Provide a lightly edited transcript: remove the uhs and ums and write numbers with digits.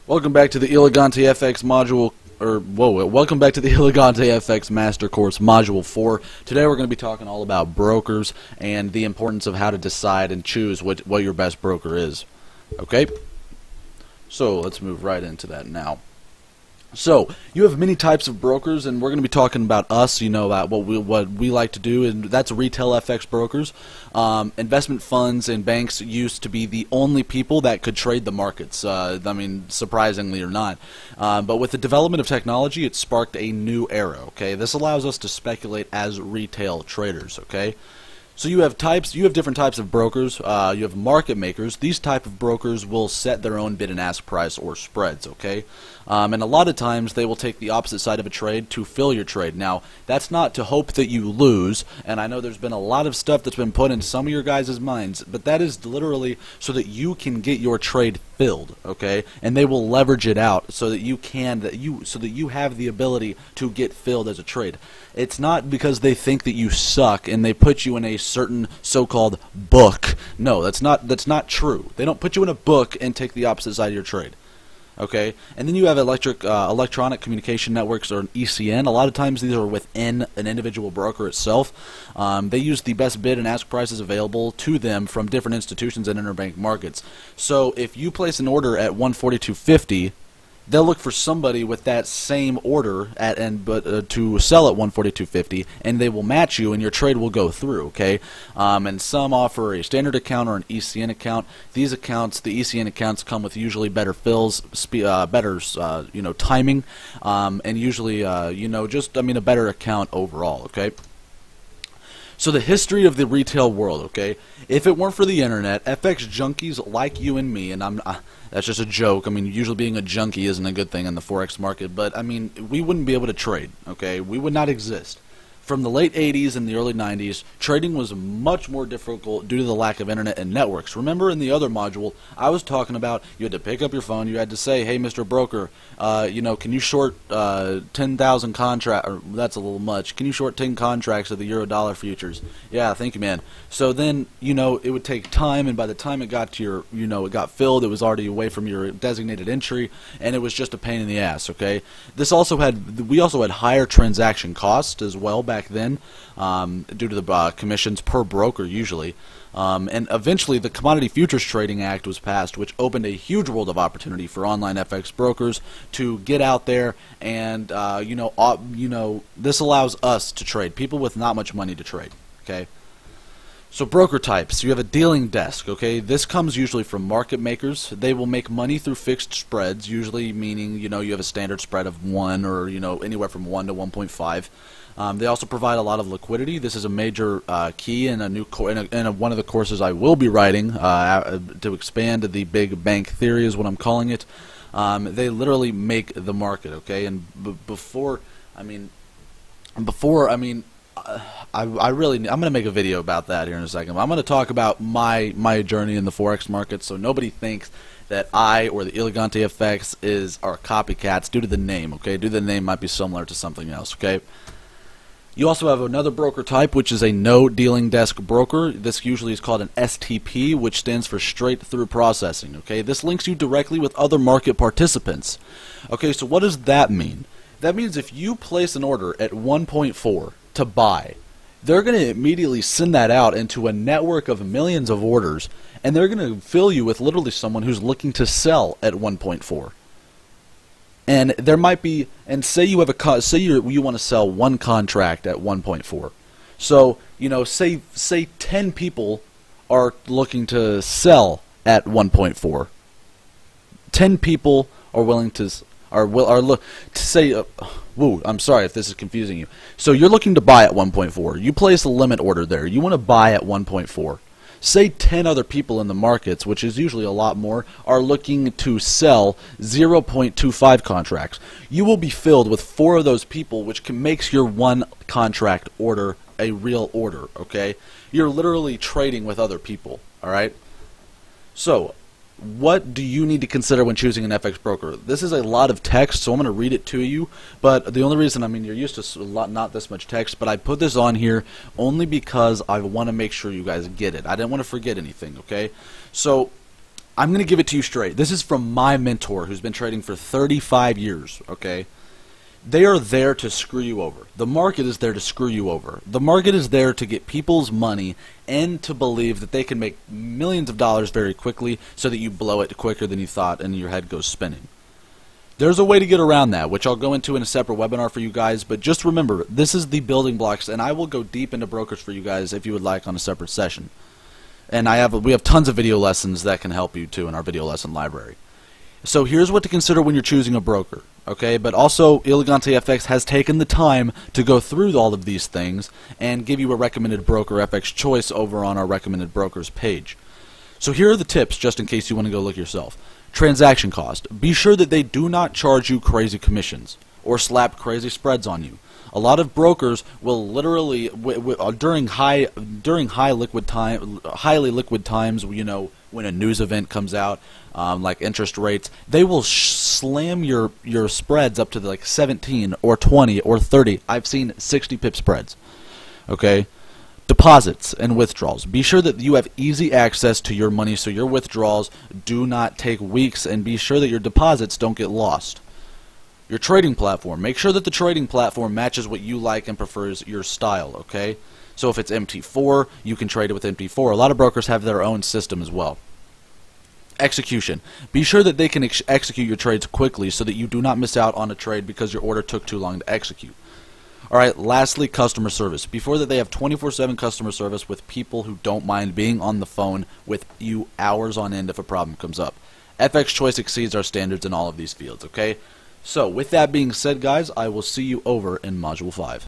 Welcome back to the Elegante FX module, welcome back to the Elegante FX Master Course Module 4. Today we're going to be talking all about brokers and the importance of how to decide and choose what your best broker is. Okay? So let's move right into that now. So you have many types of brokers, and we're going to be talking about us, about what we like to do, and that's retail FX brokers. Investment funds and banks used to be the only people that could trade the markets. Surprisingly or not. But with the development of technology, it sparked a new era. Okay, this allows us to speculate as retail traders. Okay. So you have different types of brokers. You have market makers. These type of brokers will set their own bid and ask price or spreads, okay? And a lot of times they will take the opposite side of a trade to fill your trade. Now, that's not to hope that you lose, and I know there's been a lot of stuff that's been put in some of your guys' minds, but that is literally so that you can get your trade filled, okay? And they will leverage it out so that you have the ability to get filled as a trade. It's not because they think that you suck and they put you in a certain so-called book. No, that's not true. They don't put you in a book and take the opposite side of your trade. Okay, and then you have electronic communication networks, or an ECN. A lot of times these are within an individual broker itself. They use the best bid and ask prices available to them from different institutions and interbank markets. So if you place an order at 142.50, they'll look for somebody with that same order to sell at 142.50, and they will match you, and your trade will go through. Okay, and some offer a standard account or an ECN account. These accounts, the ECN accounts, come with usually better fills, better timing, and usually a better account overall. Okay. So the history of the retail world, okay? If it weren't for the internet, FX junkies like you and me, and that's just a joke. Usually being a junkie isn't a good thing in the Forex market, but we wouldn't be able to trade, okay? We would not exist. From the late 80s and the early 90s, trading was much more difficult due to the lack of internet and networks. Remember in the other module, I was talking about you had to pick up your phone, you had to say, hey, Mr. Broker, can you short 10,000 contracts, or that's a little much, can you short 10 contracts of the euro-dollar futures? Yeah, thank you, man. So then, it would take time, and by the time it got to your, it got filled, it was already away from your designated entry, and it was just a pain in the ass, okay? We also had higher transaction costs as well back then, due to the commissions per broker usually, and eventually the Commodity Futures Trading Act was passed, which opened a huge world of opportunity for online FX brokers to get out there, and this allows us to trade, people with not much money to trade. Okay. So broker types, you have a dealing desk, okay? This comes usually from market makers. They will make money through fixed spreads, usually meaning, you have a standard spread of 1 or, anywhere from 1 to 1.5. They also provide a lot of liquidity. This is a major key in one of the courses I will be writing to expand the big bank theory is what I'm calling it. They literally make the market, okay? And I'm going to make a video about that here in a second. I'm going to talk about my journey in the Forex market, so nobody thinks that I or the Elegante FX are copycats due to the name, okay? Due to the name might be similar to something else, okay? You also have another broker type, which is a no dealing desk broker. This usually is called an STP, which stands for straight through processing, okay? This links you directly with other market participants. Okay, so what does that mean? That means if you place an order at 1.4 to buy, they're going to immediately send that out into a network of millions of orders, and they're going to fill you with literally someone who's looking to sell at 1.4. And there might be, and say you have you want to sell one contract at 1.4. So, say 10 people are looking to sell at 1.4. 10 people are willing to say, I'm sorry if this is confusing you. So you're looking to buy at 1.4. You place a limit order there. You want to buy at 1.4. Say 10 other people in the markets, which is usually a lot more, are looking to sell 0.25 contracts. You will be filled with 4 of those people, which makes your one contract order a real order, okay? You're literally trading with other people, all right? So what do you need to consider when choosing an FX broker? This is a lot of text, so I'm going to read it to you, but the only reason, you're used to not this much text, but I put this on here only because I want to make sure you guys get it. I didn't want to forget anything, okay? So I'm going to give it to you straight. This is from my mentor who's been trading for 35 years, okay? They are there to screw you over. The market is there to screw you over. The market is there to get people's money and to believe that they can make millions of dollars very quickly so that you blow it quicker than you thought and your head goes spinning. There's a way to get around that, which I'll go into in a separate webinar for you guys, but just remember, this is the building blocks, and I will go deep into brokers for you guys if you would like on a separate session. And we have tons of video lessons that can help you too in our video lesson library. So here's what to consider when you're choosing a broker, okay? But also, Elegante FX has taken the time to go through all of these things and give you a recommended broker FX choice over on our recommended brokers page. So here are the tips just in case you want to go look yourself. Transaction cost. Be sure that they do not charge you crazy commissions or slap crazy spreads on you. A lot of brokers will literally during highly liquid times, you know, when a news event comes out, like interest rates, they will slam your spreads up to like 17 or 20 or 30. I've seen 60 pip spreads. Okay. Deposits and withdrawals. Be sure that you have easy access to your money so your withdrawals do not take weeks, and be sure that your deposits don't get lost. Your trading platform. Make sure that the trading platform matches what you like and prefers your style, okay? So if it's MT4, you can trade it with MT4. A lot of brokers have their own system as well. Execution. Be sure that they can execute your trades quickly so that you do not miss out on a trade because your order took too long to execute. Alright, lastly, customer service. Before that, they have 24/7 customer service with people who don't mind being on the phone with you hours on end if a problem comes up. FX Choice exceeds our standards in all of these fields, okay? So, with that being said, guys, I will see you over in Module 5.